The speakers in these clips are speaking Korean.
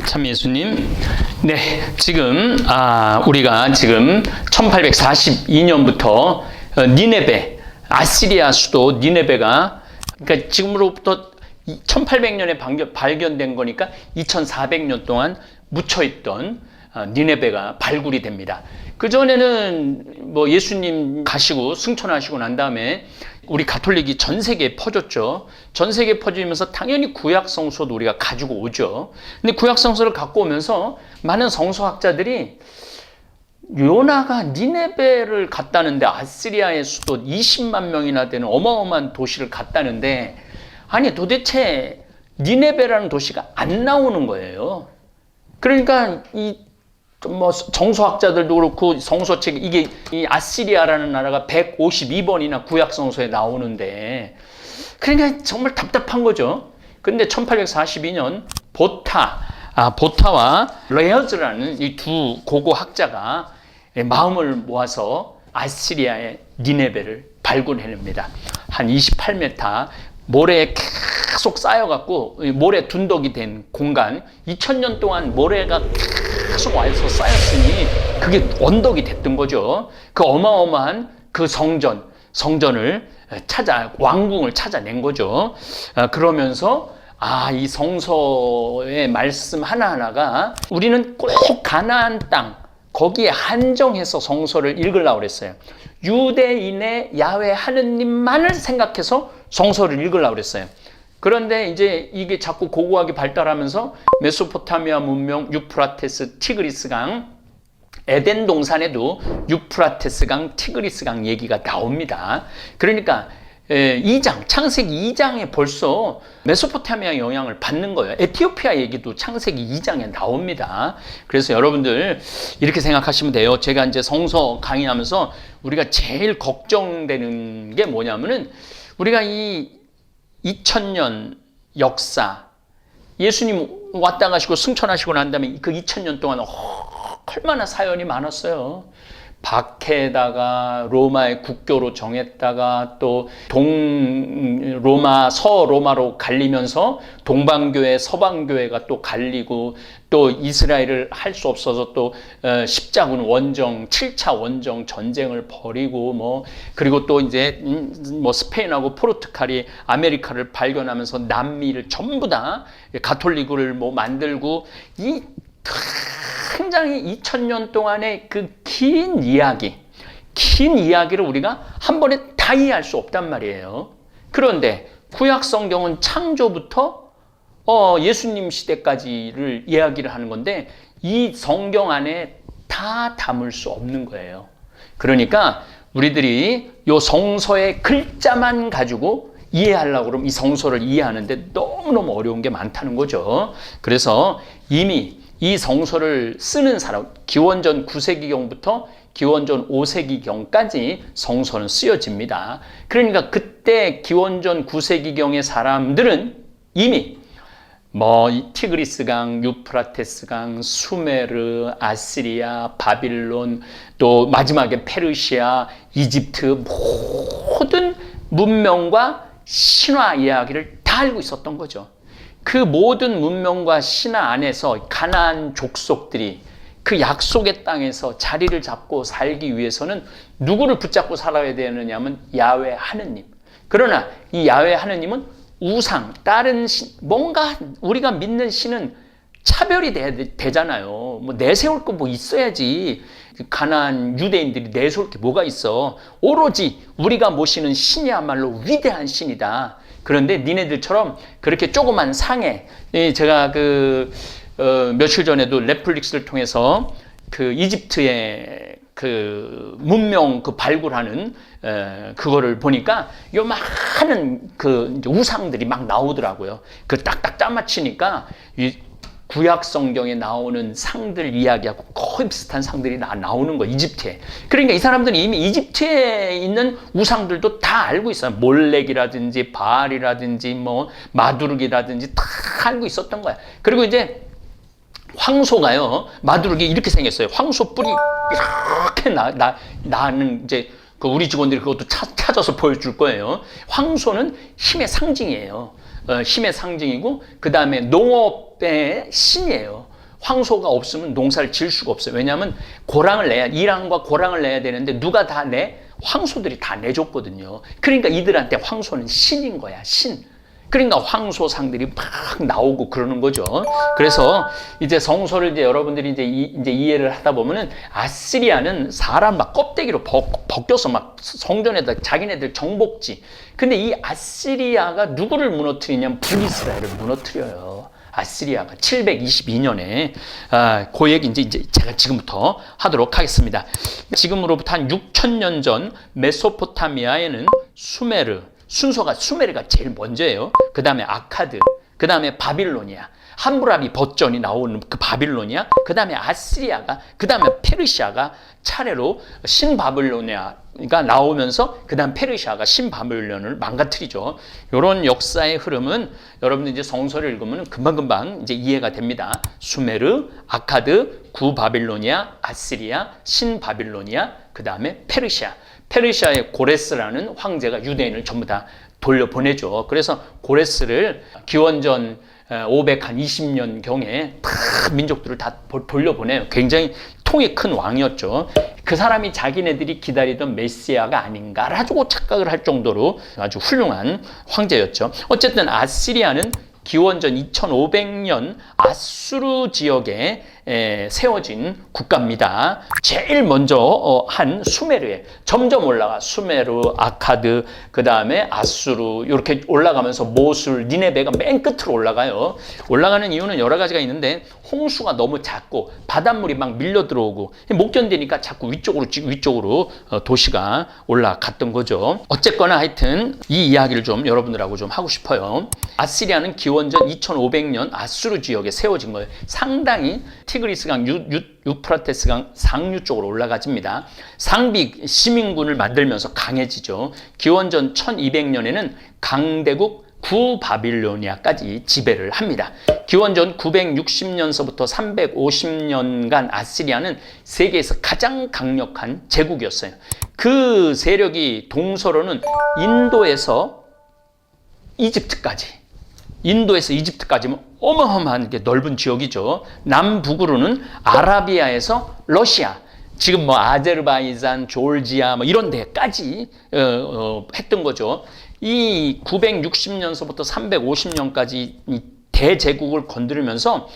참 예수님. 네, 지금 우리가 지금 1842년부터 니네베, 아시리아 수도 니네베가, 그러니까 지금으로부터 1800년에 발견된 거니까 2400년 동안 묻혀있던 니네베가 발굴이 됩니다. 그전에는 뭐 예수님 가시고 승천하시고 난 다음에 우리 가톨릭이 전 세계에 퍼졌죠. 전 세계에 퍼지면서 당연히 구약 성서도 우리가 가지고 오죠. 근데 구약 성서를 갖고 오면서 많은 성서학자들이 요나가 니네베를 갔다는데, 아시리아의 수도 20만 명이나 되는 어마어마한 도시를 갔다는데, 아니 도대체 니네베라는 도시가 안 나오는 거예요. 그러니까 뭐 정서학자들도 그렇고 성서책, 이게 이 아시리아라는 나라가 152번이나 구약 성서에 나오는데, 그러니까 정말 답답한 거죠. 그런데 1842년 보타와 레어즈라는 이 두 고고 학자가 마음을 모아서 아시리아의 니네베를 발굴해냅니다. 한 28m 모래에 계속 쌓여갖고 모래 둔덕이 된 공간, 2000년 동안 모래가 계속 와서 쌓였으니 그게 언덕이 됐던 거죠. 그 어마어마한 그 성전을 왕궁을 찾아낸 거죠. 그러면서 이 성서의 말씀 하나하나가 우리는 꼭 가나안 땅 거기에 한정해서 성서를 읽으려고 그랬어요. 유대인의 야훼 하느님만을 생각해서 성서를 읽으려고 그랬어요. 그런데 이제 이게 자꾸 고고하게 발달하면서 메소포타미아 문명, 유프라테스, 티그리스 강, 에덴 동산에도 유프라테스 강, 티그리스 강 얘기가 나옵니다. 그러니까 창세기 2장에 벌써 메소포타미아 영향을 받는 거예요. 에티오피아 얘기도 창세기 2장에 나옵니다. 그래서 여러분들 이렇게 생각하시면 돼요. 제가 이제 성서 강의하면서 우리가 제일 걱정되는 게 뭐냐면은, 우리가 이 2000년 역사, 예수님 왔다 가시고 승천하시고 난 다음에 그 2000년 동안 얼마나 사연이 많았어요. 박해다가 로마의 국교로 정했다가 또 서로마로 갈리면서 동방교회, 서방교회가 또 갈리고, 또 이스라엘을 할 수 없어서 또 십자군 원정, 7차 원정 전쟁을 벌이고, 그리고 또 이제 뭐 스페인하고 포르투갈이 아메리카를 발견하면서 남미를 전부 다 가톨릭을 뭐 만들고, 이 굉장히 2000년 동안의 그 긴 이야기를 우리가 한 번에 다 이해할 수 없단 말이에요. 그런데 구약 성경은 창조부터 예수님 시대까지를 이야기를 하는 건데, 이 성경 안에 다 담을 수 없는 거예요. 그러니까 우리들이 이 성서의 글자만 가지고 이해하려고 그러면 이 성서를 이해하는데 너무너무 어려운 게 많다는 거죠. 그래서 이미 이 성서를 쓰는 사람, 기원전 9세기경부터 기원전 5세기경까지 성서는 쓰여집니다. 그러니까 그때 기원전 9세기경의 사람들은 이미 티그리스강, 유프라테스강, 수메르, 아시리아, 바빌론, 또 마지막에 페르시아, 이집트, 모든 문명과 신화 이야기를 다 알고 있었던 거죠. 그 모든 문명과 신화 안에서 가나안 족속들이 그 약속의 땅에서 자리를 잡고 살기 위해서는 누구를 붙잡고 살아야 되느냐면 야훼 하느님. 그러나 이 야훼 하느님은 우상, 다른 뭔가 우리가 믿는 신은 차별이 되잖아요. 내세울 거 있어야지. 가나안 유대인들이 내세울 게 뭐가 있어. 오로지 우리가 모시는 신이야말로 위대한 신이다. 그런데 니네들처럼 그렇게 조그만 상에, 제가 며칠 전에도 넷플릭스를 통해서 그 이집트의 그 문명 발굴하는 그거를 보니까 요 많은 그 우상들이 막 나오더라고요. 그 딱딱 짜맞히니까 이 구약 성경에 나오는 상들 이야기하고 거의 비슷한 상들이 나오는 거예요, 이집트에. 그러니까 이 사람들은 이미 이집트에 있는 우상들도 다 알고 있어요. 몰렉이라든지 바알이라든지 마두르기라든지 다 알고 있었던 거야. 그리고 이제 황소가요, 마두르기 이렇게 생겼어요. 황소 뿔이 이렇게 나는 이제 우리 직원들이 그것도 찾아서 보여줄 거예요. 황소는 힘의 상징이에요. 힘의 상징이고, 그 다음에 농업의 신이에요. 황소가 없으면 농사를 지을 수가 없어요. 왜냐하면 이란과 고랑을 내야 되는데 누가 다 내? 황소들이 다 내줬거든요. 그러니까 이들한테 황소는 신인 거야, 신. 그러니까 황소상들이 막 나오고 그러는 거죠. 그래서 이제 성소를 이제 여러분들이 이제 이해를 하다 보면은 아시리아는 사람 막 껍데기로 벗겨서 막 성전에다 자기네들 정복지. 근데 이 아시리아가 누구를 무너뜨리냐면 북이스라엘을 무너뜨려요. 아시리아가 722년에 그 얘기 이제 제가 지금부터 하도록 하겠습니다. 지금으로부터 한 6,000년 전 메소포타미아에는 순서가 수메르가 제일 먼저예요. 그 다음에 아카드, 그 다음에 바빌로니아, 함무라비 버전이 나오는 그 바빌로니아, 그 다음에 아시리아가, 그 다음에 페르시아가 차례로 신바빌로니아가 나오면서 그 다음 페르시아가 신바빌론을 망가뜨리죠. 이런 역사의 흐름은 여러분들 이제 성서를 읽으면 금방금방 이제 이해가 됩니다. 수메르, 아카드, 구바빌로니아, 아시리아, 신바빌로니아, 그 다음에 페르시아. 페르시아의 고레스라는 황제가 유대인을 전부 다 돌려보내죠. 그래서 고레스를 기원전 520년경에 다 민족들을 다 돌려보내요. 굉장히 통이 큰 왕이었죠. 그 사람이 자기네들이 기다리던 메시아가 아닌가라고 착각을 할 정도로 아주 훌륭한 황제였죠. 어쨌든 아시리아는 기원전 2500년 아수르 지역에 세워진 국가입니다. 제일 먼저 한 수메르에 점점 올라가 수메르, 아카드, 그 다음에 아수르 이렇게 올라가면서 모술, 니네베가 맨 끝으로 올라가요. 올라가는 이유는 여러 가지가 있는데 홍수가 너무 작고 바닷물이 막 밀려 들어오고 못 견디니까 자꾸 위쪽으로 도시가 올라갔던 거죠. 어쨌거나 하여튼 이 이야기를 좀 여러분들하고 좀 하고 싶어요. 아시리아는 기원전 2500년 아수르 지역에 세워진 거예요. 상당히 티그리스강, 유프라테스강 상류 쪽으로 올라가집니다. 상비 시민군을 만들면서 강해지죠. 기원전 1200년에는 강대국 구바빌로니아까지 지배를 합니다. 기원전 960년서부터 350년간 아시리아는 세계에서 가장 강력한 제국이었어요. 그 세력이 동서로는 인도에서 이집트까지 어마어마한 넓은 지역이죠. 남북으로는 아라비아에서 러시아, 지금 뭐 아제르바이잔, 조르지아 뭐 이런 데까지 했던 거죠. 이 960년서부터 350년까지 이 대제국을 건드리면서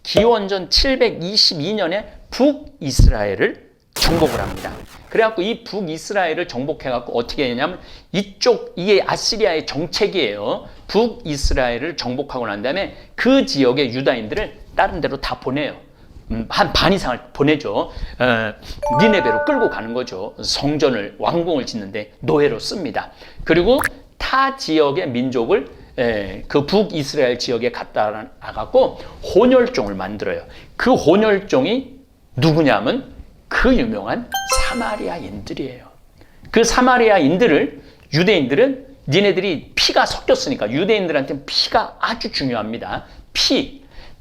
기원전 722년에 북이스라엘을 정복을 합니다. 그래갖고 이 북이스라엘을 정복해갖고 어떻게 했냐면 이게 아시리아의 정책이에요. 북이스라엘을 정복하고 난 다음에 그 지역의 유다인들을 다른 데로 다 보내요. 한 반 이상을 보내죠. 니네베로 끌고 가는 거죠. 성전을, 왕궁을 짓는데 노예로 씁니다. 그리고 타 지역의 민족을 그 북이스라엘 지역에 갖다 나가고 혼혈종을 만들어요. 그 혼혈종이 누구냐면 그 유명한 사마리아인들이에요. 그 사마리아인들을 유대인들은 니네들이 피가 섞였으니까 유대인들한테는 피가 아주 중요합니다.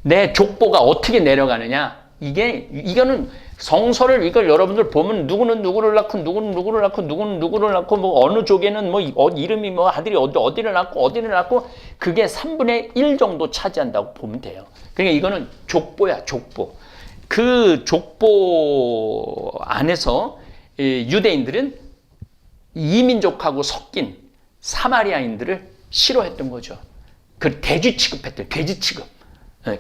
내 족보가 어떻게 내려가느냐. 이거는 성서를 이걸 여러분들 보면 누구는 누구를 낳고 누구는 누구를 낳고 누구는 누구를 낳고 뭐 어느 쪽에는 뭐 이름이 뭐 아들이 어디를 낳고 그게 3분의 1 정도 차지한다고 보면 돼요. 그러니까 이거는 족보야, 족보. 그 족보 안에서 유대인들은 이민족하고 섞인 사마리아인들을 싫어했던 거죠. 그 돼지 취급했대요. 돼지 취급.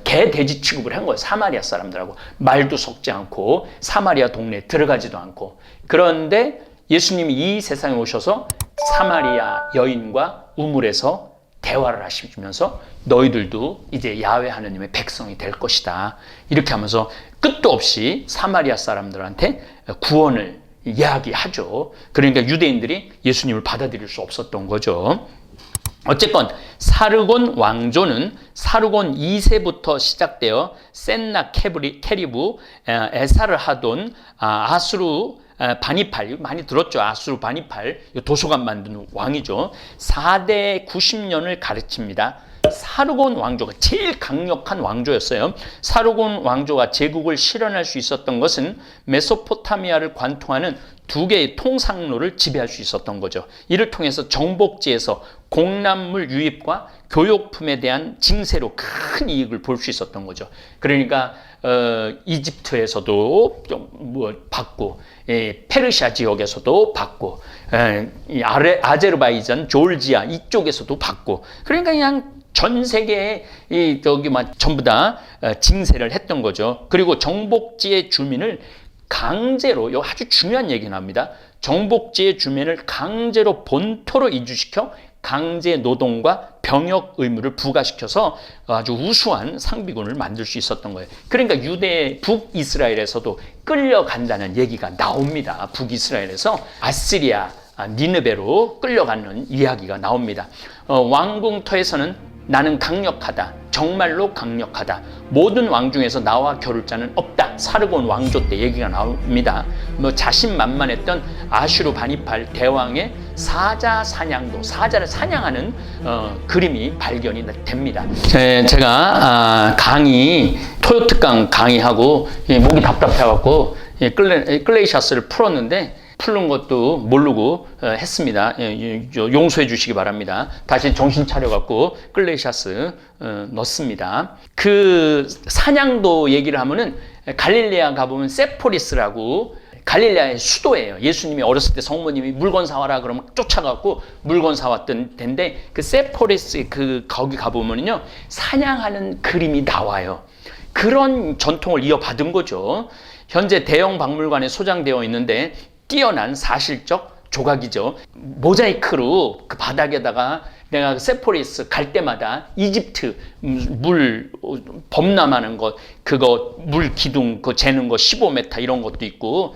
개 돼지 취급을 한 거예요. 사마리아 사람들하고 말도 섞지 않고 사마리아 동네에 들어가지도 않고. 그런데 예수님이 이 세상에 오셔서 사마리아 여인과 우물에서 대화를 하시면서 너희들도 이제 야훼 하나님의 백성이 될 것이다. 이렇게 하면서 끝도 없이 사마리아 사람들한테 구원을 이야기하죠. 그러니까 유대인들이 예수님을 받아들일 수 없었던 거죠. 어쨌건 사르곤 왕조는 사르곤 2세부터 시작되어 센나 케리브 에사르하돈 아수르 바니팔 많이 들었죠. 아수르 바니팔 도서관 만든 왕이죠. 4대 90년을 가르칩니다. 사르곤 왕조가 제일 강력한 왕조였어요. 사르곤 왕조가 제국을 실현할 수 있었던 것은 메소포타미아를 관통하는 두 개의 통상로를 지배할 수 있었던 거죠. 이를 통해서 정복지에서 공납물 유입과 교역품에 대한 징세로 큰 이익을 볼 수 있었던 거죠. 그러니까 이집트에서도 받고, 페르시아 지역에서도 받고, 아제르바이잔, 조르지아 이쪽에서도 받고, 그러니까 그냥 전 세계에 전부 다 징세를 했던 거죠. 그리고 정복지의 주민을 강제로, 이거 아주 중요한 얘기 나옵니다. 정복지의 주민을 강제로 본토로 이주시켜 강제 노동과 병역 의무를 부과시켜서 아주 우수한 상비군을 만들 수 있었던 거예요. 그러니까 유대 북이스라엘에서도 끌려간다는 얘기가 나옵니다. 북이스라엘에서 아시리아, 니느베로 끌려가는 이야기가 나옵니다. 왕궁터에서는 나는 강력하다. 정말로 강력하다. 모든 왕 중에서 나와 겨룰 자는 없다. 사르곤 왕조 때 얘기가 나옵니다. 자신만만했던 아슈르 바니팔 대왕의 사자 사냥도, 사자를 사냥하는 그림이 발견이 됩니다. 제가 토요특강 강의하고 목이 답답해갖고 클레이샤스를 풀었는데 푸는 것도 모르고 했습니다. 용서해 주시기 바랍니다. 다시 정신 차려갖고 클레이샤스 넣습니다. 그 사냥도 얘기를 하면은 갈릴레아 가보면 세포리스라고, 갈릴레아의 수도예요. 예수님이 어렸을 때 성모님이 물건 사와라 그러면 쫓아가고 물건 사왔던 데인데, 그 세포리스 거기 가보면요 사냥하는 그림이 나와요. 그런 전통을 이어받은 거죠. 현재 대형 박물관에 소장되어 있는데 뛰어난 사실적 조각이죠. 모자이크로 그 바닥에다가 내가 세포리스 갈 때마다 이집트 물 범람하는 것, 그거 물 기둥 그거 재는 거 15m 이런 것도 있고,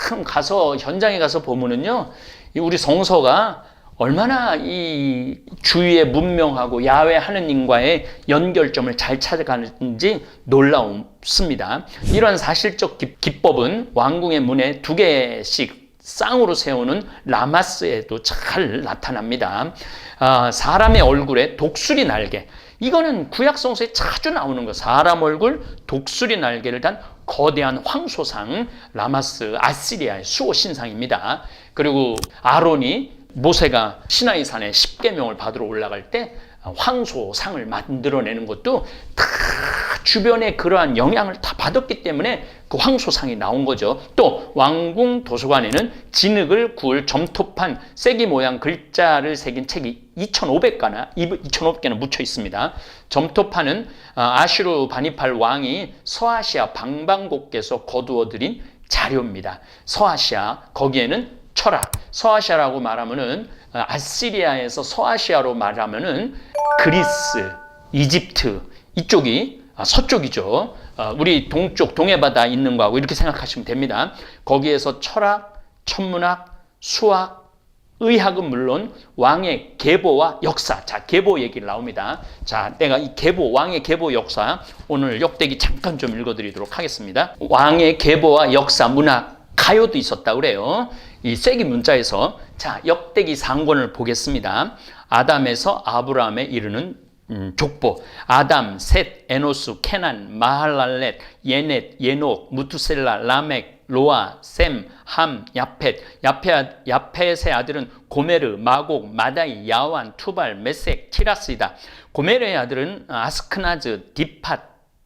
참 가서 현장에 가서 보면은요 우리 성서가 얼마나 이 주위의 문명하고 야훼 하느님과의 연결점을 잘 찾아가는지 놀라웠습니다. 이런 사실적 기법은 왕궁의 문에 2개씩 쌍으로 세우는 라마스에도 잘 나타납니다. 사람의 얼굴에 독수리 날개, 이거는 구약 성서에 자주 나오는 거. 사람 얼굴, 독수리 날개를 단 거대한 황소상, 라마스 아시리아의 수호 신상입니다. 그리고 아론이 모세가 시나이산에 십계명을 받으러 올라갈 때 황소상을 만들어내는 것도 다 주변에 그러한 영향을 다 받았기 때문에 그 황소상이 나온 거죠. 또 왕궁 도서관에는 진흙을 구울 점토판 쐐기 모양 글자를 새긴 책이 2,500개나 묻혀 있습니다. 점토판은 아슈르 바니팔 왕이 서아시아 방방곡곡에서 거두어들인 자료입니다. 서아시아, 거기에는 철학, 서아시아라고 말하면은 아시리아에서 서아시아로 말하면은 그리스, 이집트 이쪽이 서쪽이죠. 우리 동쪽 동해바다 있는 거하고 이렇게 생각하시면 됩니다. 거기에서 철학, 천문학, 수학, 의학은 물론 왕의 계보와 역사, 자 계보 얘기를 나옵니다. 자, 내가 이 계보, 왕의 계보 역사 오늘 역대기 잠깐 좀 읽어드리도록 하겠습니다. 왕의 계보와 역사, 문학, 가요도 있었다 그래요. 이 쐐기 문자에서. 자, 역대기 상권을 보겠습니다. 아담에서 아브라함에 이르는 족보. 아담, 셋, 에노스, 케난, 마할랄렛, 예넷, 예녹, 무투셀라, 라멕, 로아, 셈, 함, 야펫. 야펫의 아들은 고메르, 마곡, 마다이, 야완, 투발, 메색, 티라스이다. 고메르의 아들은 아스크나즈, 디팟,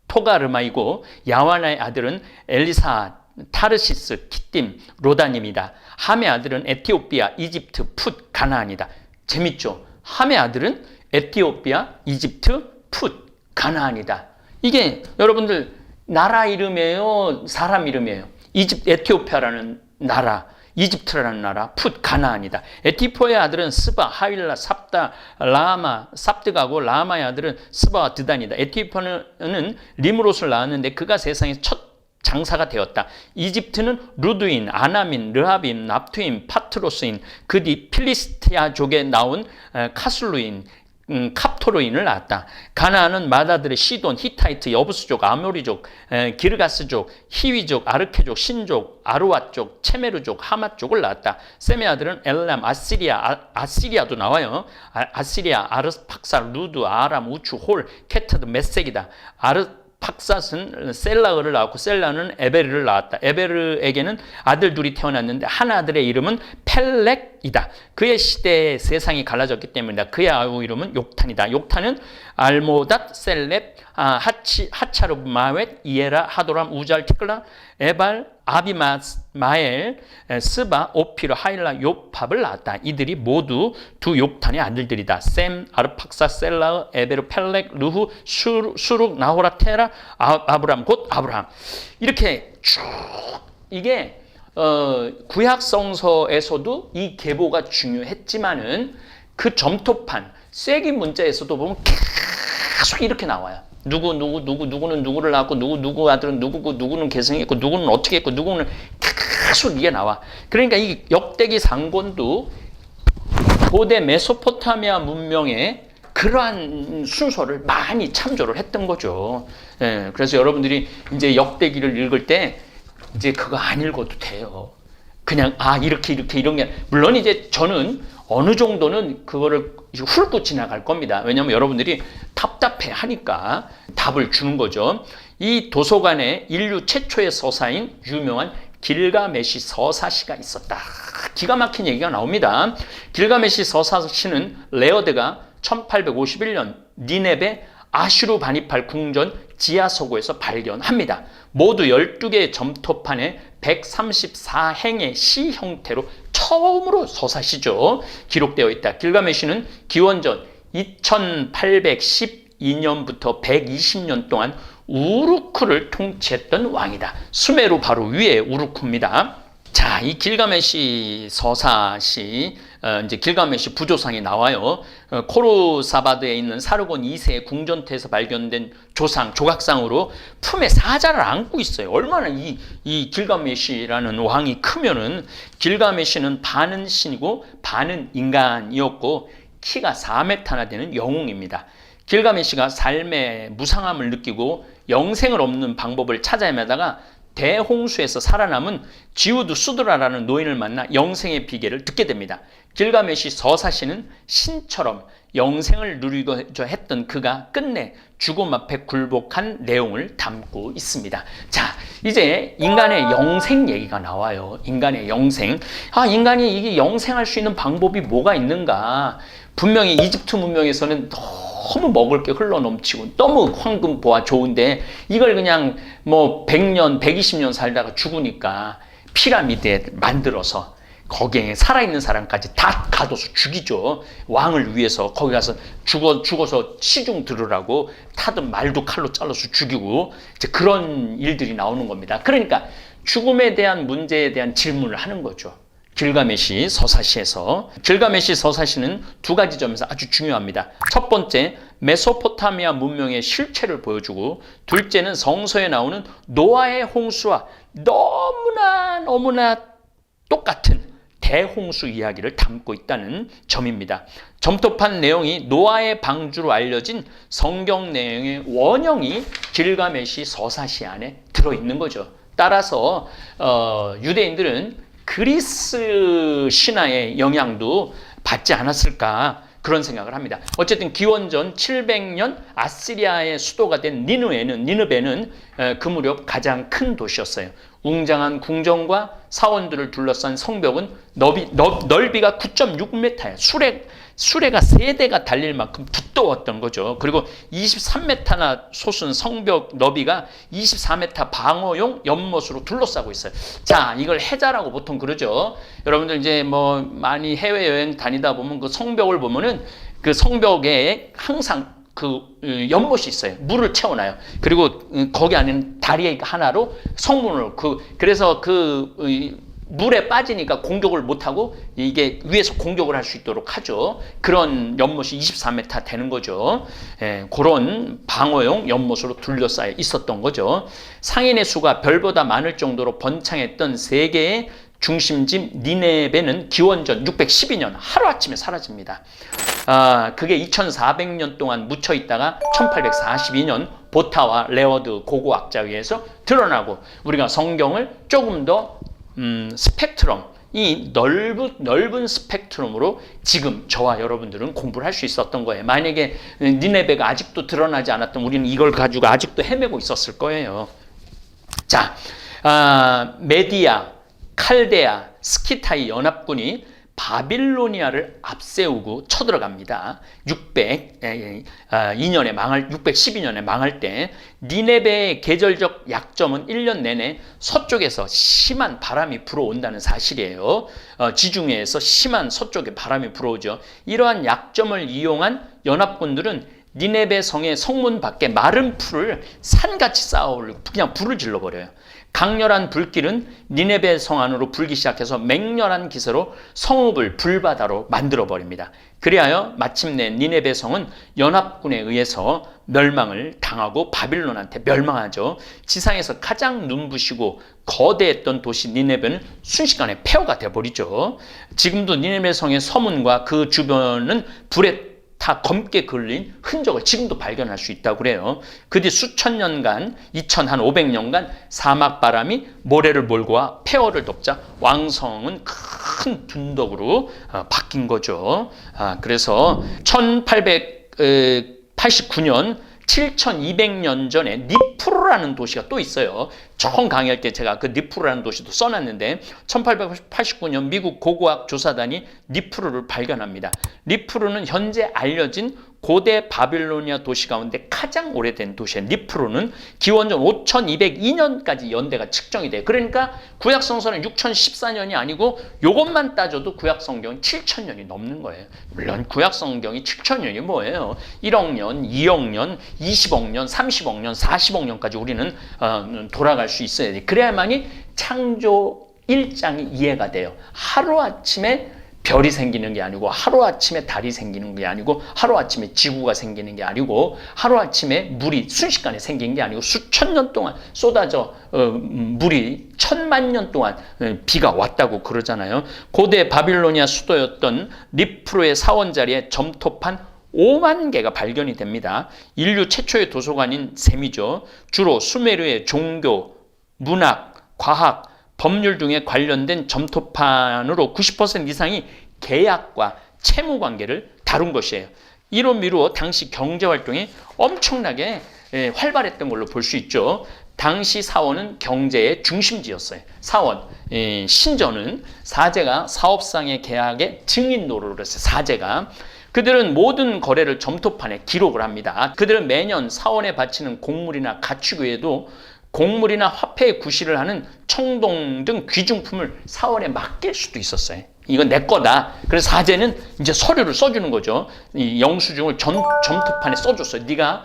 토가르마이고, 야완의 아들은 엘리사, 타르시스, 키팀, 로다님이다. 함의 아들은 에티오피아, 이집트, 풋, 가나안이다. 재밌죠? 함의 아들은 에티오피아, 이집트, 풋, 가나안이다. 이게 여러분들 나라 이름이에요? 사람 이름이에요? 에티오피아라는 나라, 이집트라는 나라, 풋, 가나안이다. 에티포의 아들은 스바, 하윌라, 삽다, 라마, 삽드가고, 라마의 아들은 스바와 드단이다. 에티오피아는 림으롯을 낳았는데 그가 세상에 첫 장사가 되었다. 이집트는 루드인, 아나민, 르하빔, 납투임, 파트로스인, 그 뒤 필리스티아족에 나온 카슬루인, 캅토르인을 낳았다. 가나안은 마다들의 시돈, 히타이트, 여부스족, 아모리족, 기르가스족, 히위족, 아르케족, 신족, 아르왓족, 체메르족, 하맛족을 낳았다. 셈의 아들은 엘람, 아시리아도 나와요. 아시리아, 아르팍사, 루드, 아람, 우추, 홀, 케트드, 메색이다. 아르팍삿은 셀라흐를 낳았고 셀라는 에베르를 낳았다. 에베르에게는 아들 둘이 태어났는데 한 아들의 이름은 펠렉이다. 그의 시대에 세상이 갈라졌기 때문이다. 그의 아우 이름은 욕탄이다. 욕탄은 알모닷, 셀렙, 하차르, 마웻, 이에라, 하도람, 우잘, 티클라, 에발, 아비마엘, 스바, 오피르, 하일라, 요팝을 낳았다. 이들이 모두 두 욕탄의 아들들이다. 셈, 아르팍사, 셀라흐, 에베르, 펠렉, 르후, 수룩, 나호라, 테라, 아브람, 곧 아브람. 이렇게 쭉 이게 구약 성서에서도 이 계보가 중요했지만은 그 점토판 쐐기 문자에서도 보면 계속 이렇게 나와요. 누구는 누구를 낳았고 누구 아들은 누구고 누구는 계승했고 누구는 어떻게 했고 누구는 계속 이게 나와. 그러니까 이 역대기 상권도 고대 메소포타미아 문명의 그러한 순서를 많이 참조를 했던 거죠. 예, 그래서 여러분들이 이제 역대기를 읽을 때 이제 그거 안 읽어도 돼요. 그냥 이렇게 이런 게, 물론 이제 저는 어느 정도는 그거를 훑고 지나갈 겁니다. 왜냐하면 여러분들이 답답해 하니까 답을 주는 거죠. 이 도서관에 인류 최초의 서사인 유명한 길가메시 서사시가 있었다. 기가 막힌 얘기가 나옵니다. 길가메시 서사시는 레어드가 1851년 니네베 아슈르바니팔 궁전 지하서고에서 발견합니다. 모두 12개의 점토판에 134행의 시 형태로 처음으로 서사시죠. 기록되어 있다. 길가메시는 기원전 2812년부터 120년 동안 우루크를 통치했던 왕이다. 수메르 바로 위에 우루크입니다. 자, 이 길가메시 서사시, 이제 길가메시 부조상이 나와요. 코르사바드에 있는 사르곤 2세의 궁전태에서 발견된 조각상으로 품에 사자를 안고 있어요. 얼마나 이 길가메시라는 왕이 크면은, 길가메시는 반은 신이고 반은 인간이었고 키가 4m나 되는 영웅입니다. 길가메시가 삶의 무상함을 느끼고 영생을 얻는 방법을 찾아 헤매다가 대홍수에서 살아남은 지우드 수드라라는 노인을 만나 영생의 비결을 듣게 됩니다. 길가메시 서사시는 신처럼 영생을 누리고자 했던 그가 끝내 죽음 앞에 굴복한 내용을 담고 있습니다. 자, 이제 인간의 영생 얘기가 나와요. 인간의 영생. 인간이 이게 영생할 수 있는 방법이 뭐가 있는가? 분명히 이집트 문명에서는 너무 먹을 게 흘러넘치고 너무 황금보화 좋은데 이걸 그냥 뭐 100년, 120년 살다가 죽으니까 피라미드에 만들어서 거기에 살아있는 사람까지 다 가둬서 죽이죠. 왕을 위해서 거기 가서 죽어서 시중 들으라고 타든 말도 칼로 잘라서 죽이고 이제 그런 일들이 나오는 겁니다. 그러니까 죽음에 대한 문제에 대한 질문을 하는 거죠. 길가메시 서사시에서. 길가메시 서사시는 두 가지 점에서 아주 중요합니다. 첫 번째, 메소포타미아 문명의 실체를 보여주고, 둘째는 성서에 나오는 노아의 홍수와 너무나 똑같은 대홍수 이야기를 담고 있다는 점입니다. 점토판 내용이 노아의 방주로 알려진 성경 내용의 원형이 길가메시 서사시 안에 들어있는 거죠. 따라서 유대인들은 그리스 신화의 영향도 받지 않았을까 그런 생각을 합니다. 어쨌든 기원전 700년 아시리아의 수도가 된 니느베는 그 무렵 가장 큰 도시였어요. 웅장한 궁전과 사원들을 둘러싼 성벽은 넓이가 9.6m예요. 수레가 3대가 달릴 만큼 두꺼웠던 거죠. 그리고 23m나 솟은 성벽 너비가 24m 방어용 연못으로 둘러싸고 있어요. 자, 이걸 해자라고 보통 그러죠. 여러분들 이제 뭐 많이 해외여행 다니다 보면 그 성벽을 보면은 그 성벽에 항상 그 연못이 있어요. 물을 채워놔요. 그리고 거기 안에는 다리 하나로 성문을 그래서 물에 빠지니까 공격을 못하고 이게 위에서 공격을 할 수 있도록 하죠. 그런 연못이 24m 되는 거죠. 그런 방어용 연못으로 둘러싸여 있었던 거죠. 상인의 수가 별보다 많을 정도로 번창했던 세계의 중심지 니네베는 기원전 612년 하루아침에 사라집니다. 그게 2400년 동안 묻혀 있다가 1842년 보타와 레어드 고고학자에 의해서 드러나고 우리가 성경을 조금 더 스펙트럼, 이 넓은 스펙트럼으로 지금 저와 여러분들은 공부를 할 수 있었던 거예요. 만약에 니네베가 아직도 드러나지 않았던 우리는 이걸 가지고 아직도 헤매고 있었을 거예요. 자, 메디아, 칼데아, 스키타이 연합군이 바빌로니아를 앞세우고 쳐들어갑니다. 612년에 망할 때 니네베의 계절적 약점은 1년 내내 서쪽에서 심한 바람이 불어온다는 사실이에요. 지중해에서 심한 서쪽에 바람이 불어오죠. 이러한 약점을 이용한 연합군들은 니네베 성의 성문 밖에 마른 풀을 산같이 쌓아올리고 그냥 불을 질러버려요. 강렬한 불길은 니네베 성 안으로 불기 시작해서 맹렬한 기세로 성읍을 불바다로 만들어버립니다. 그리하여 마침내 니네베 성은 연합군에 의해서 멸망을 당하고 바빌론한테 멸망하죠. 지상에서 가장 눈부시고 거대했던 도시 니네베는 순식간에 폐허가 되어버리죠. 지금도 니네베 성의 서문과 그 주변은 불에 다 검게 그을린 흔적을 지금도 발견할 수 있다고 그래요. 그 뒤 수천 년간, 2500년간 사막바람이 모래를 몰고 와 폐허를 덮자 왕성은 큰 둔덕으로 바뀐 거죠. 그래서 1889년 7200년 전에 니프루라는 도시가 또 있어요. 처음 강의할 때 제가 그 니프루라는 도시도 써놨는데 1889년 미국 고고학 조사단이 니프루를 발견합니다. 니프루는 현재 알려진 고대 바빌로니아 도시 가운데 가장 오래된 도시예요. 니프루는 기원전 5202년까지 연대가 측정이 돼요. 그러니까 구약성서는 6014년이 아니고 이것만 따져도 구약성경은 7000년이 넘는 거예요. 물론 구약성경이 7000년이 뭐예요? 1억 년, 2억 년, 20억 년, 30억 년, 40억 년까지 우리는 돌아갈 수 있어야 돼요. 그래야만이 창조 1장이 이해가 돼요. 하루아침에 별이 생기는 게 아니고 하루아침에 달이 생기는 게 아니고 하루아침에 지구가 생기는 게 아니고 하루아침에 물이 순식간에 생긴 게 아니고 수천 년 동안 쏟아져 물이 1000만 년 동안 비가 왔다고 그러잖아요. 고대 바빌로니아 수도였던 니프루의 사원 자리에 점토판 5만 개가 발견이 됩니다. 인류 최초의 도서관인 셈이죠. 주로 수메르의 종교, 문학, 과학, 법률 등에 관련된 점토판으로 90% 이상이 계약과 채무 관계를 다룬 것이에요. 이로 미루어 당시 경제활동이 엄청나게 활발했던 걸로 볼 수 있죠. 당시 사원은 경제의 중심지였어요. 사원, 신전은 사제가 사업상의 계약의 증인 노릇을 했어요. 사제가. 그들은 모든 거래를 점토판에 기록을 합니다. 그들은 매년 사원에 바치는 곡물이나 가축 외에도 곡물이나 화폐의 구실을 하는 청동 등 귀중품을 사원에 맡길 수도 있었어요. 이건 내 거다. 그래서 사제는 이제 서류를 써주는 거죠. 이 영수증을 점토판에 써줬어요. 네가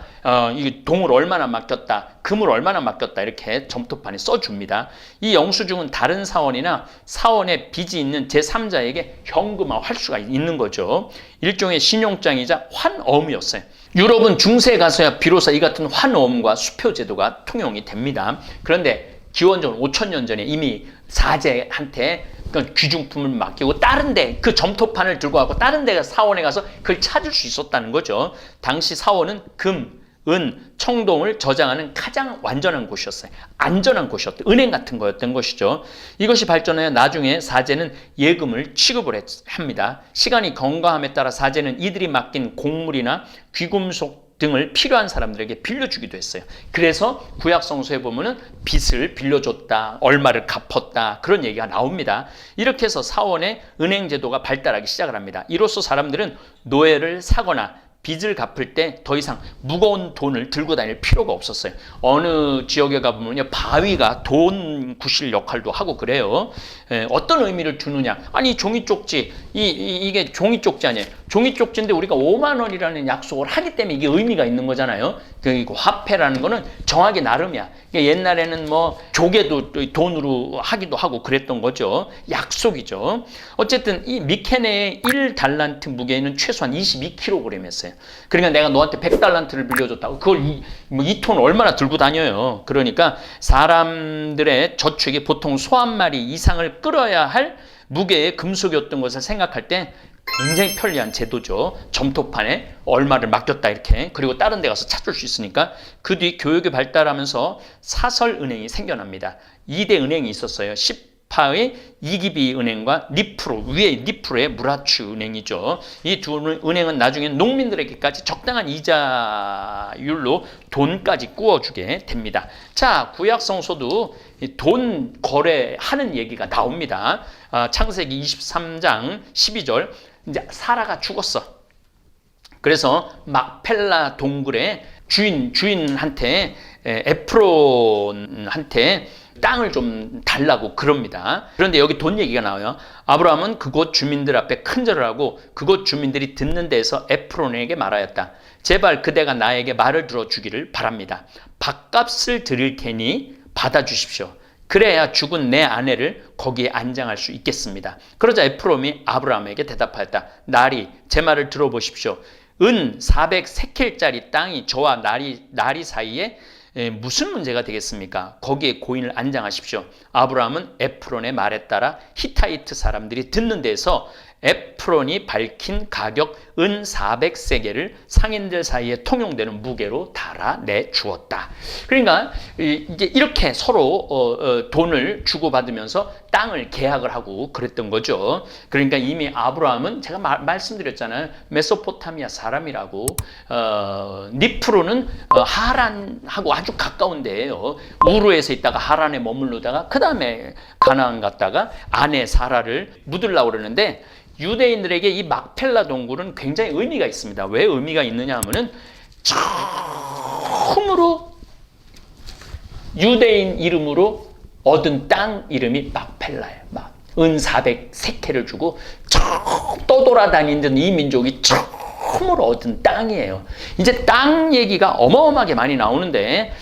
이 동을 얼마나 맡겼다, 금을 얼마나 맡겼다 이렇게 점토판에 써줍니다. 이 영수증은 다른 사원이나 사원에 빚이 있는 제3자에게 현금화할 수가 있는 거죠. 일종의 신용장이자 환어음이었어요. 유럽은 중세에 가서야 비로소 이 같은 환어음과 수표제도가 통용이 됩니다. 그런데 기원전 5000년 전에 이미 사제한테 귀중품을 맡기고 다른 데 그 점토판을 들고 가고 다른 데 사원에 가서 그걸 찾을 수 있었다는 거죠. 당시 사원은 금, 은, 청동을 저장하는 가장 완전한 곳이었어요. 안전한 곳이었던 은행 같은 거였던 것이죠. 이것이 발전하여 나중에 사제는 예금을 취급을 합니다. 시간이 경과함에 따라 사제는 이들이 맡긴 곡물이나 귀금속 등을 필요한 사람들에게 빌려주기도 했어요. 그래서 구약성서에 보면은 빚을 빌려줬다, 얼마를 갚았다 그런 얘기가 나옵니다. 이렇게 해서 사원의 은행제도가 발달하기 시작을 합니다. 이로써 사람들은 노예를 사거나 빚을 갚을 때 더 이상 무거운 돈을 들고 다닐 필요가 없었어요. 어느 지역에 가보면요, 바위가 돈 구실 역할도 하고 그래요. 어떤 의미를 두느냐? 아니 종이 쪽지, 이게 종이 쪽지 아니에요. 종이 쪽지인데 우리가 5만 원이라는 약속을 하기 때문에 이게 의미가 있는 거잖아요. 그리고 화폐라는 거는 정하기 나름이야. 옛날에는 뭐 조개도 돈으로 하기도 하고 그랬던 거죠. 약속이죠. 어쨌든 이 미케네의 1달란트 무게는 최소한 22kg이었어요. 그러니까 내가 너한테 100달란트를 빌려줬다고 그걸 2톤 얼마나 들고 다녀요. 그러니까 사람들의 저축이 보통 소 한 마리 이상을 끌어야 할 무게의 금속이었던 것을 생각할 때 굉장히 편리한 제도죠. 점토판에 얼마를 맡겼다 이렇게. 그리고 다른 데 가서 찾을 수 있으니까. 그 뒤 교육이 발달하면서 사설은행이 생겨납니다. 2대 은행이 있었어요. 파의 이기비 은행과 니프로, 위에 니프로의 무라츠 은행이죠. 이 두 은행은 나중에 농민들에게까지 적당한 이자율로 돈까지 구워주게 됩니다. 자, 구약성서도 돈 거래하는 얘기가 나옵니다. 창세기 23장 12절, 이제 사라가 죽었어. 그래서 막펠라 동굴의 주인한테, 에프론한테 땅을 좀 달라고 그럽니다. 그런데 여기 돈 얘기가 나와요. 아브라함은 그곳 주민들 앞에 큰절을 하고 그곳 주민들이 듣는 데에서 에프론에게 말하였다. 제발 그대가 나에게 말을 들어주기를 바랍니다. 밥값을 드릴 테니 받아주십시오. 그래야 죽은 내 아내를 거기에 안장할 수 있겠습니다. 그러자 에프론이 아브라함에게 대답하였다. 나리, 제 말을 들어보십시오. 은 400세켈짜리 땅이 저와 나리 사이에 무슨 문제가 되겠습니까? 거기에 고인을 안장하십시오. 아브라함은 에프론의 말에 따라 히타이트 사람들이 듣는 데서 에프론이 밝힌 가격 은 400세겔을 상인들 사이에 통용되는 무게로 달아내 주었다. 그러니까 이제 이렇게 서로 돈을 주고받으면서 땅을 계약을 하고 그랬던 거죠. 그러니까 이미 아브라함은 제가 말씀드렸잖아요. 메소포타미아 사람이라고. 니프로는 하란하고 아주 가까운 데예요. 우르에서 있다가 하란에 머물르다가 그 다음에 가나안 갔다가 아내 사라를 묻으려고 그러는데, 유대인들에게 이 막펠라 동굴은 굉장히 의미가 있습니다. 왜 의미가 있느냐 하면은 처음으로 유대인 이름으로 얻은 땅 이름이 막펠라예요. 은 400세켈을 주고 떠돌아다니는 이 민족이 처음으로 얻은 땅이에요. 이제 땅 얘기가 어마어마하게 많이 나오는데,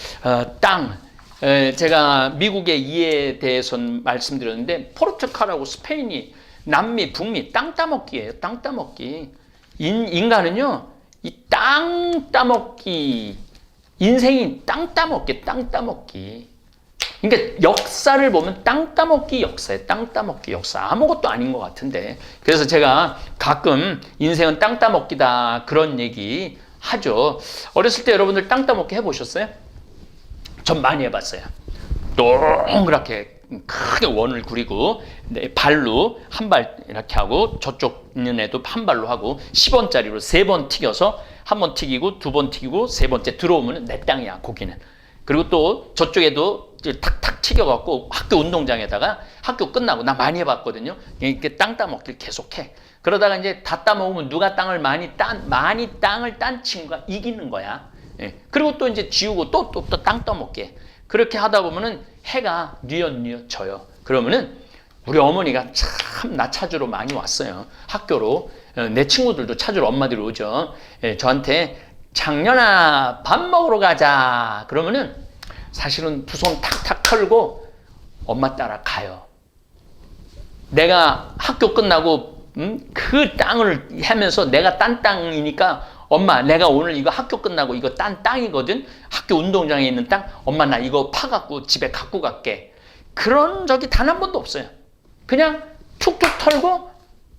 땅, 제가 미국의 이해에 대해서는 말씀드렸는데, 포르투갈하고 스페인이 남미, 북미 땅 따먹기예요. 땅 따먹기. 인간은요, 이 땅 따먹기, 인생이 땅 따먹기, 땅 따먹기. 그러니까 역사를 보면 땅 따먹기 역사예요. 땅 따먹기 역사. 아무것도 아닌 것 같은데. 그래서 제가 가끔 인생은 땅 따먹기다 그런 얘기 하죠. 어렸을 때 여러분들 땅 따먹기 해보셨어요? 전 많이 해봤어요. 동그랗게 크게 원을 그리고 발로 한 발 이렇게 하고 저쪽 있는 애도 한 발로 하고 10원짜리로 3번 튀겨서 한 번 튀기고 2번 튀기고 3번째 들어오면 내 땅이야, 거기는. 그리고 또 저쪽에도 탁탁 튀겨갖고 학교 운동장에다가 학교 끝나고, 나 많이 해봤거든요. 이렇게 땅 따먹기를 계속해. 그러다가 이제 다 따먹으면 누가 땅을 많이 땅을 딴 친구가 이기는 거야. 예. 그리고 또 이제 지우고 또 땅 따먹게. 그렇게 하다 보면은 해가 뉘엿뉘엿 져요. 그러면은 우리 어머니가 참 나 찾으러 많이 왔어요. 학교로. 내 친구들도 찾으러 엄마들이 오죠. 저한테 장년아 밥 먹으러 가자. 그러면은 사실은 두 손 탁탁 털고 엄마 따라 가요. 내가 학교 끝나고 그 땅을 하면서 내가 딴 땅이니까, 엄마 내가 오늘 이거 학교 끝나고 이거 딴 땅이거든. 학교 운동장에 있는 땅. 엄마 나 이거 파갖고 집에 갖고 갈게. 그런 적이 단 한 번도 없어요. 그냥 툭툭 털고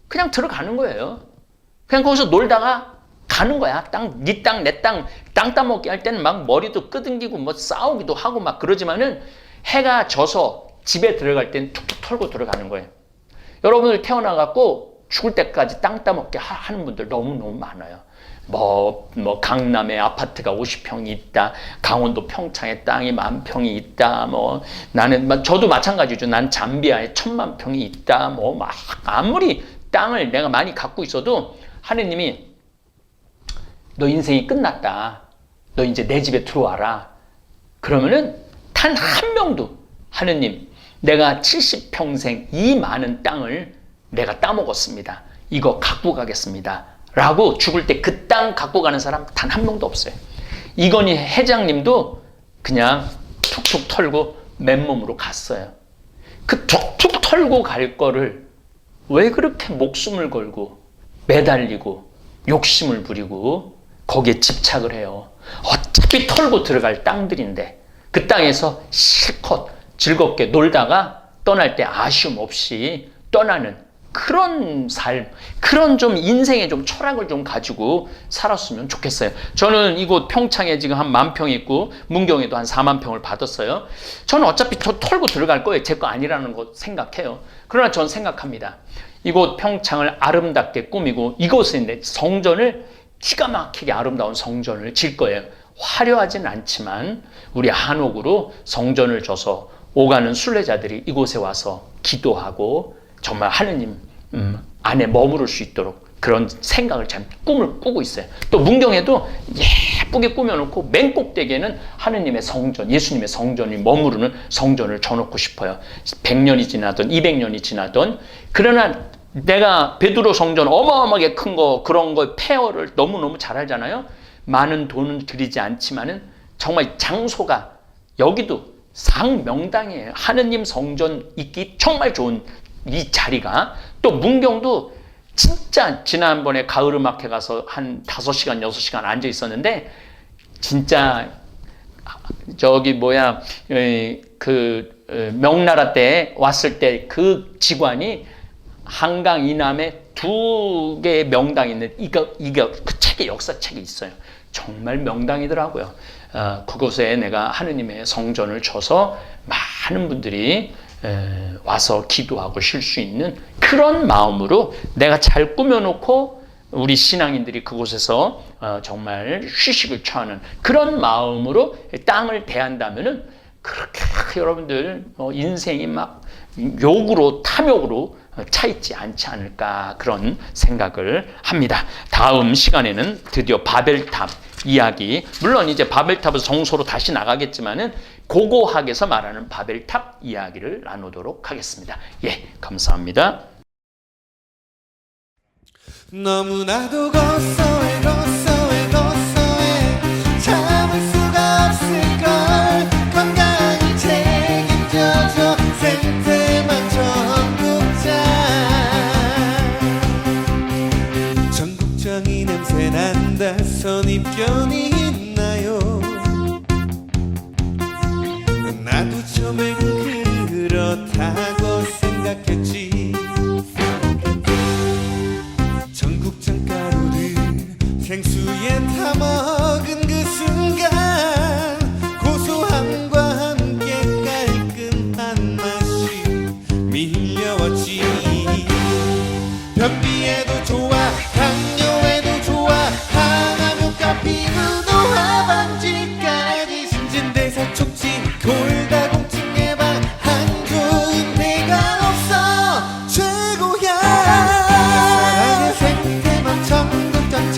그냥 들어가는 거예요. 그냥 거기서 놀다가 가는 거야. 네 땅, 내 땅, 땅 따먹기 할 때는 막 머리도 끄덕이고 뭐 싸우기도 하고 막 그러지만은 해가 져서 집에 들어갈 때는 툭툭 털고 들어가는 거예요. 여러분들 태어나갖고 죽을 때까지 땅 따먹기 하는 분들 너무너무 많아요. 강남에 아파트가 50평이 있다. 강원도 평창에 땅이 10,000평이 있다. 저도 마찬가지죠. 난 잠비아에 10,000,000평이 있다. 아무리 땅을 내가 많이 갖고 있어도 하느님이 너 인생이 끝났다. 너 이제 내 집에 들어와라. 그러면은 단 한 명도 하느님, 내가 70평생 이 많은 땅을 내가 따먹었습니다. 이거 갖고 가겠습니다. 라고 죽을 때 그 땅 갖고 가는 사람 단 한 명도 없어요. 이건희 회장님도 그냥 툭툭 털고 맨몸으로 갔어요. 그 툭툭 털고 갈 거를 왜 그렇게 목숨을 걸고 매달리고 욕심을 부리고 거기에 집착을 해요. 어차피 털고 들어갈 땅들인데 그 땅에서 실컷 즐겁게 놀다가 떠날 때 아쉬움 없이 떠나는 그런 삶, 그런 좀 인생의 좀 철학을 좀 가지고 살았으면 좋겠어요. 저는 이곳 평창에 지금 한 10,000평 있고 문경에도 한 40,000평을 받았어요. 저는 어차피 털고 들어갈 거예요. 제 거 아니라는 거 생각해요. 그러나 저는 생각합니다. 이곳 평창을 아름답게 꾸미고 이곳에 성전을 기가 막히게 아름다운 성전을 질 거예요. 화려하진 않지만 우리 한옥으로 성전을 져서 오가는 순례자들이 이곳에 와서 기도하고 정말 하느님 안에 머무를 수 있도록 그런 생각을 참 꿈을 꾸고 있어요. 또 문경에도 예쁘게 꾸며놓고 맨 꼭대기에는 하느님의 성전, 예수님의 성전이 머무르는 성전을 져놓고 싶어요. 100년이 지나던 200년이 지나던. 그러나 내가 베드로 성전 어마어마하게 큰 거 그런 거 폐허를 너무너무 잘 알잖아요. 많은 돈은 들이지 않지만은 정말 장소가 여기도 상명당이에요. 하느님 성전 있기 정말 좋은 이 자리가. 또 문경도 진짜 지난번에 가을음악회 가서 한 5시간 6시간 앉아 있었는데 진짜 저기 명나라 때 왔을 때 그 직관이 한강 이남에 2개의 명당이 있는 이거 그 책에 역사책이 있어요. 정말 명당이더라고요. 그곳에 내가 하느님의 성전을 쳐서 많은 분들이 와서 기도하고 쉴 수 있는 그런 마음으로 내가 잘 꾸며놓고 우리 신앙인들이 그곳에서 정말 휴식을 취하는 그런 마음으로 땅을 대한다면은 그렇게 여러분들 인생이 막 욕으로 탐욕으로 차 있지 않지 않을까 그런 생각을 합니다. 다음 시간에는 드디어 바벨탑 이야기, 물론 이제 바벨탑에서 정소로 다시 나가겠지만은 고고학에서 말하는 바벨탑 이야기를 나누도록 하겠습니다. 예, 감사합니다. 너무나도 고소해 참을 수가 없을걸. 건강히 책임져줘 생태만 전국장. 전국장이 냄새난다 선입견이 있나요? 나도 처음엔 그렇다고 생각했지. 전국장 가루를 생수에 타먹은 그 순간 고소함과 함께 깔끔한 맛이 밀려왔지. 변비에도 좋아 당뇨에도 좋아 항암효과 피부도 하반지까지 신진대사 촉진 골다공증 예방 안 좋은 데가 없어 최고야. 사랑의 생태만 전국장